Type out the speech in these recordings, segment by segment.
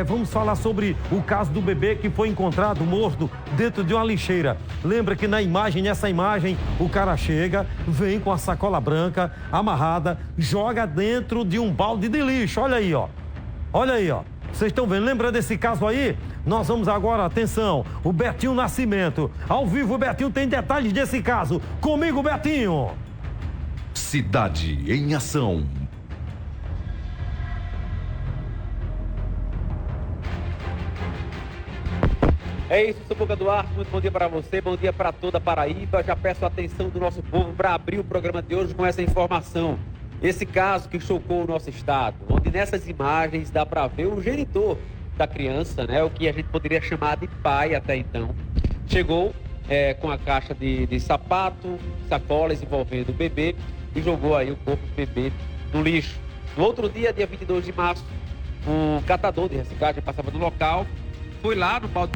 Vamos falar sobre o caso do bebê que foi encontrado morto dentro de uma lixeira. Lembra que nessa imagem, o cara chega, vem com a sacola branca amarrada, joga dentro de um balde de lixo. Olha aí, ó. Olha aí, ó. Vocês estão vendo? Lembra desse caso aí? Nós vamos agora, atenção, o Betinho Nascimento. Ao vivo, o Betinho tem detalhes desse caso. Comigo, Betinho. Cidade em Ação. É isso, sou Boca Duarte, muito bom dia para você, bom dia para toda a Paraíba. Já peço a atenção do nosso povo para abrir o programa de hoje com essa informação. Esse caso que chocou o nosso estado, onde nessas imagens dá para ver o genitor da criança, né, o que a gente poderia chamar de pai até então, chegou com a caixa de sapato, sacolas envolvendo o bebê e jogou aí o corpo do bebê no lixo. No outro dia, dia 22 de março, um catador de reciclagem passava no local, foi lá no balde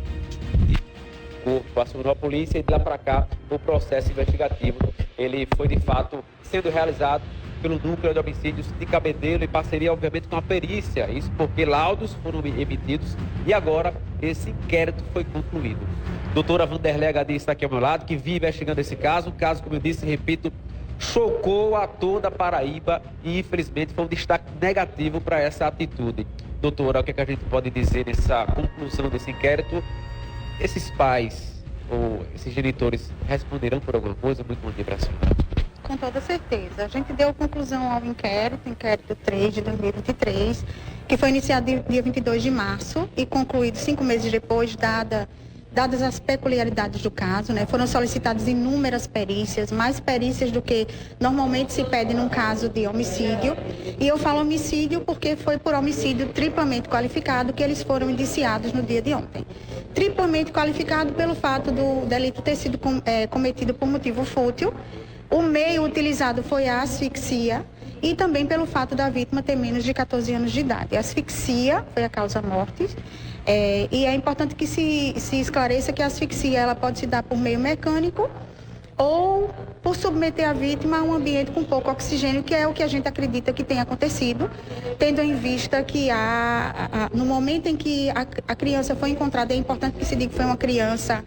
o corpo, acionou a polícia e de lá para cá o processo investigativo, ele foi de fato sendo realizado pelo Núcleo de Homicídios de Cabedelo em parceria, obviamente, com a perícia. Isso porque laudos foram emitidos e agora esse inquérito foi concluído. Doutora Vanderlei HD está aqui ao meu lado, que vinha investigando esse caso. O caso, como eu disse, repito, chocou a toda a Paraíba e, infelizmente, foi um destaque negativo para essa atitude. Doutora, o que a gente pode dizer nessa conclusão desse inquérito? Esses pais ou esses genitores responderão por alguma coisa? Muito bom dia para a senhora. Com toda certeza. A gente deu conclusão ao inquérito 3 de 2023, que foi iniciado dia 22 de março e concluído 5 meses depois, dadas as peculiaridades do caso, né? Foram solicitadas inúmeras perícias, mais perícias do que normalmente se pede num caso de homicídio. E eu falo homicídio porque foi por homicídio triplamente qualificado que eles foram indiciados no dia de ontem. Triplamente qualificado pelo fato do delito ter sido cometido por motivo fútil. O meio utilizado foi a asfixia e também pelo fato da vítima ter menos de 14 anos de idade. A asfixia foi a causa mortis e é importante que se esclareça que a asfixia ela pode se dar por meio mecânico ou por submeter a vítima a um ambiente com pouco oxigênio, que é o que a gente acredita que tenha acontecido, tendo em vista que no momento em que a criança foi encontrada, é importante que se diga que foi uma criança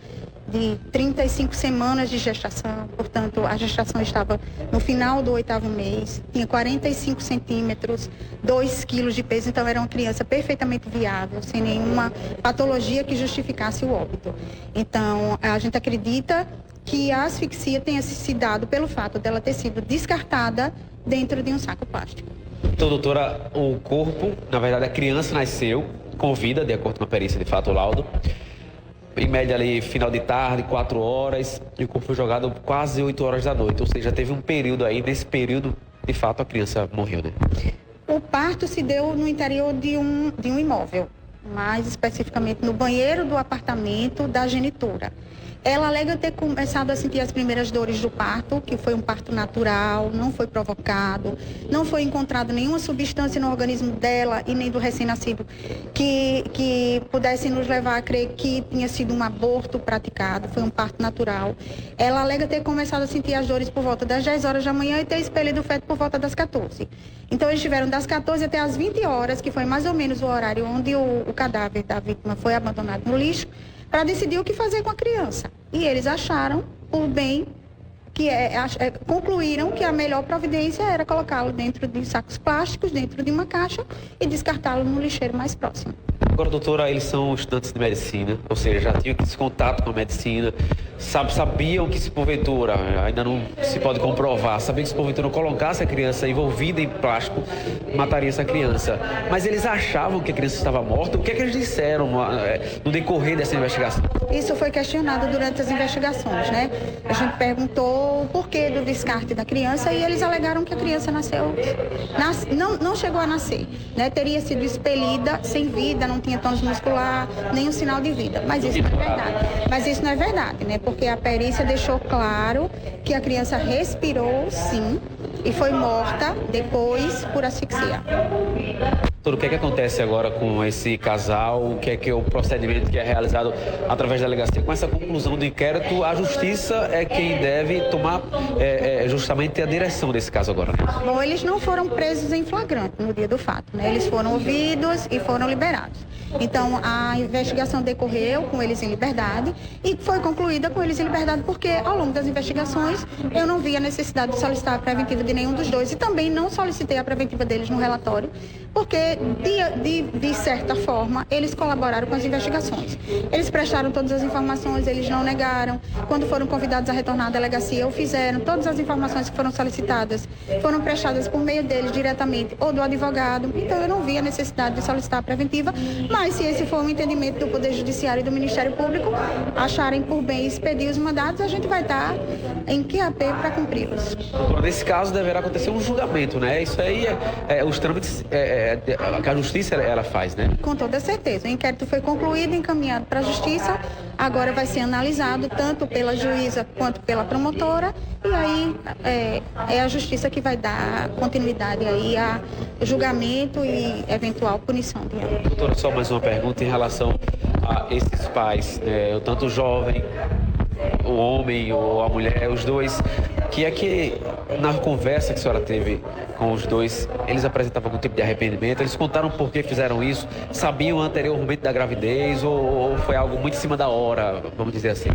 de 35 semanas de gestação, portanto, a gestação estava no final do 8º mês, tinha 45 centímetros, 2 quilos de peso, então era uma criança perfeitamente viável, sem nenhuma patologia que justificasse o óbito. Então, a gente acredita que a asfixia tenha se dado pelo fato dela ter sido descartada dentro de um saco plástico. Então, doutora, o corpo, na verdade, a criança nasceu com vida, de acordo com a perícia, de fato, o laudo, em média ali, final de tarde, 4 horas, e o corpo foi jogado quase 8 horas da noite. Ou seja, teve um período aí, nesse período, de fato, a criança morreu, né? O parto se deu no interior de um imóvel, mais especificamente no banheiro do apartamento da genitora. Ela alega ter começado a sentir as primeiras dores do parto, que foi um parto natural, não foi provocado, não foi encontrada nenhuma substância no organismo dela e nem do recém-nascido que pudesse nos levar a crer que tinha sido um aborto praticado, foi um parto natural. Ela alega ter começado a sentir as dores por volta das 10 horas da manhã e ter expelido o feto por volta das 14. Então eles tiveram das 14 até as 20 horas, que foi mais ou menos o horário onde o cadáver da vítima foi abandonado no lixo, para decidir o que fazer com a criança. E eles acharam, por bem, concluíram que a melhor providência era colocá-lo dentro de sacos plásticos, dentro de uma caixa e descartá-lo no lixeiro mais próximo. Agora, doutora, eles são estudantes de medicina, ou seja, já tinham esse contato com a medicina, sabiam que se porventura, ainda não se pode comprovar, sabiam que se porventura colocasse a criança envolvida em plástico, mataria essa criança. Mas eles achavam que a criança estava morta. O que é que eles disseram no decorrer dessa investigação? Isso foi questionado durante as investigações, né? A gente perguntou o porquê do descarte da criança e eles alegaram que a criança não chegou a nascer, né? Teria sido expelida sem vida, não tinha tônus muscular, nenhum sinal de vida. Mas isso não é verdade. Mas isso não é verdade, né? Porque a perícia deixou claro que a criança respirou, sim, e foi morta depois por asfixia. O que é que acontece agora com esse casal? O que é o procedimento que é realizado através da delegacia? Com essa conclusão do inquérito, a justiça é quem deve tomar justamente a direção desse caso agora. Bom, eles não foram presos em flagrante no dia do fato, né? Eles foram ouvidos e foram liberados. Então, a investigação decorreu com eles em liberdade e foi concluída com eles em liberdade porque, ao longo das investigações, eu não vi a necessidade de solicitar a preventiva de nenhum dos dois e também não solicitei a preventiva deles no relatório, porque, de certa forma, eles colaboraram com as investigações. Eles prestaram todas as informações, eles não negaram. Quando foram convidados a retornar à delegacia, o fizeram. Todas as informações que foram solicitadas foram prestadas por meio deles diretamente ou do advogado. Então, eu não vi a necessidade de solicitar a preventiva, mas se esse for o entendimento do Poder Judiciário e do Ministério Público, acharem por bem expedir os mandados, a gente vai estar em QAP para cumpri-los. Nesse caso, deverá acontecer um julgamento, né? Isso aí os trâmites que a Justiça ela faz, né? Com toda certeza. O inquérito foi concluído, encaminhado para a Justiça, agora vai ser analisado tanto pela juíza quanto pela promotora, e aí é a Justiça que vai dar continuidade aí a julgamento e eventual punição de ambos. Doutora, só mais uma pergunta em relação a esses pais, tanto o jovem, o homem ou a mulher, os dois, que é que na conversa que a senhora teve com os dois, eles apresentavam algum tipo de arrependimento? Eles contaram por que fizeram isso? Sabiam anteriormente da gravidez ou foi algo muito em cima da hora, vamos dizer assim?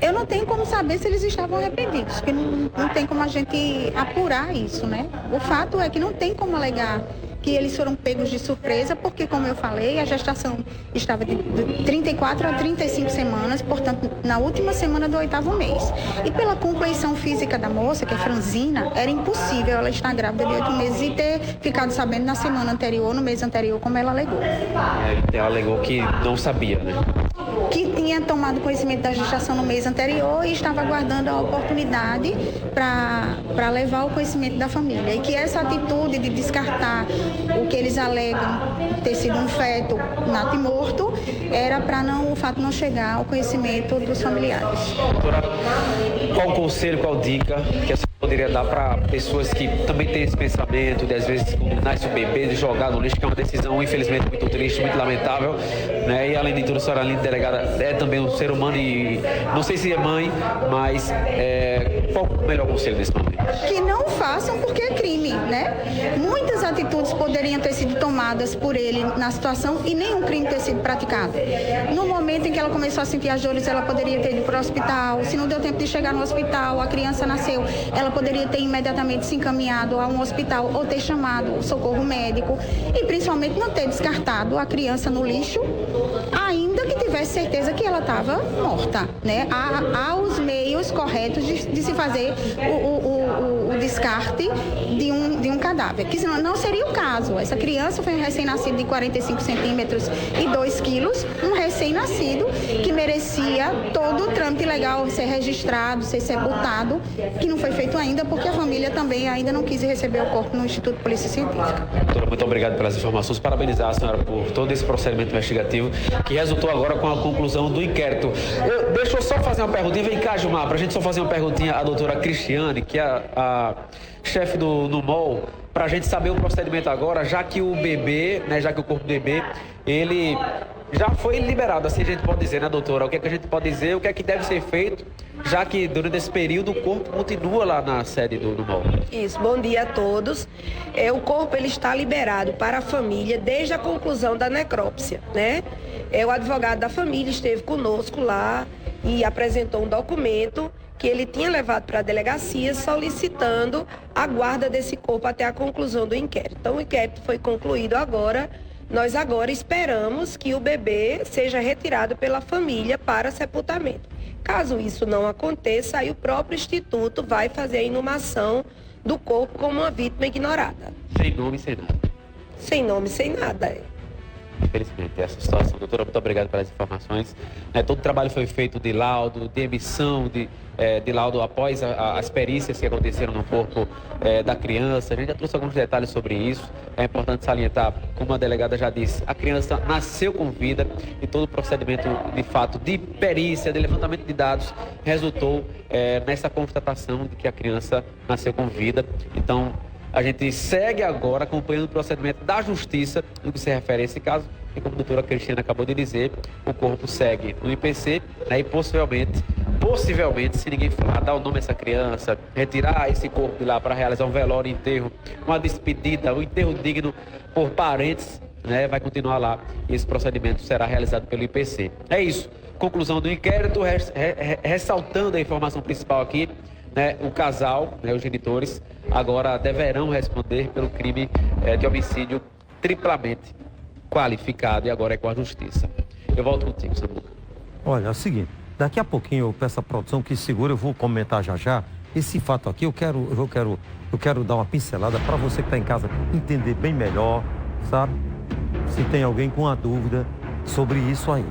Eu não tenho como saber se eles estavam arrependidos, porque não tem como a gente apurar isso, né? O fato é que não tem como alegar que eles foram pegos de surpresa, porque, como eu falei, a gestação estava de 34 a 35 semanas, portanto, na última semana do 8º mês. E pela compleição física da moça, que é franzina, era impossível ela estar grávida de 8 meses e ter ficado sabendo na semana anterior, no mês anterior, como ela alegou. Ela alegou que não sabia, né? Que tinha tomado conhecimento da gestação no mês anterior e estava aguardando a oportunidade para levar o conhecimento da família. E que essa atitude de descartar o que eles alegam ter sido um feto natimorto era para o fato não chegar ao conhecimento dos familiares. Doutora, qual conselho, qual dica que a senhora poderia dar para pessoas que também têm esse pensamento de, às vezes, quando nasce o bebê, de jogar no lixo, que é uma decisão, infelizmente, muito triste, muito lamentável, né? E, além de tudo, a senhora, além de delegada, é também um ser humano e não sei se é mãe, mas qual o melhor conselho nesse momento? Que não façam porque é crime, né? Muitas atitudes poderiam ter sido tomadas por ele na situação e nenhum crime ter sido praticado. No momento em que ela começou a sentir as dores, ela poderia ter ido para o hospital. Se não deu tempo de chegar no hospital, a criança nasceu, ela poderia ter imediatamente se encaminhado a um hospital ou ter chamado o socorro médico e principalmente não ter descartado a criança no lixo, ainda que tivesse certeza que ela estava morta, né? Há os meios corretos de se fazer o descarte de um cadáver, que senão não seria o caso. Essa criança foi um recém-nascido de 45 centímetros e 2 quilos, um recém-nascido que merecia todo o trâmite legal, ser registrado, ser sepultado, que não foi feito ainda porque a família também ainda não quis receber o corpo no Instituto de Polícia Científica. Doutora, muito obrigado pelas informações, parabenizar a senhora por todo esse procedimento investigativo que resultou agora com a conclusão do inquérito. Deixa eu só fazer uma perguntinha, vem cá, Gilmar, pra gente só fazer uma perguntinha à doutora Cristiane, que é a chefe do MOL, para a gente saber o procedimento agora, já que o bebê, né, já que o corpo do bebê, ele já foi liberado, assim a gente pode dizer, né, doutora? O que é que a gente pode dizer, o que é que deve ser feito, já que durante esse período o corpo continua lá na sede do MOL? Isso, bom dia a todos. O corpo ele está liberado para a família desde a conclusão da necrópsia, né? O advogado da família esteve conosco lá e apresentou um documento que ele tinha levado para a delegacia solicitando a guarda desse corpo até a conclusão do inquérito. Então, o inquérito foi concluído agora. Nós agora esperamos que o bebê seja retirado pela família para sepultamento. Caso isso não aconteça, aí o próprio Instituto vai fazer a inumação do corpo como uma vítima ignorada. Sem nome, sem nada. Sem nome, sem nada. Infelizmente, essa situação. Doutora, muito obrigado pelas informações. Todo o trabalho foi feito de laudo, de emissão de laudo após as perícias que aconteceram no corpo da criança. A gente já trouxe alguns detalhes sobre isso. É importante salientar, como a delegada já disse, a criança nasceu com vida e todo o procedimento, de fato, de perícia, de levantamento de dados, resultou nessa constatação de que a criança nasceu com vida. Então, a gente segue agora acompanhando o procedimento da Justiça no que se refere a esse caso. E como a doutora Cristiane acabou de dizer, o corpo segue no IPC, né, e possivelmente, se ninguém falar, dar o nome a essa criança, retirar esse corpo de lá para realizar um velório, enterro, uma despedida, um enterro digno por parentes, né, vai continuar lá e esse procedimento será realizado pelo IPC. É isso. Conclusão do inquérito, ressaltando a informação principal aqui, né, o casal, né, os genitores, agora deverão responder pelo crime de homicídio triplamente qualificado e agora é com a justiça. Eu volto contigo, Samuca. Olha, é o seguinte, daqui a pouquinho eu peço à produção que segura, eu vou comentar já. Esse fato aqui eu quero dar uma pincelada para você que está em casa entender bem melhor, sabe? Se tem alguém com uma dúvida sobre isso aí.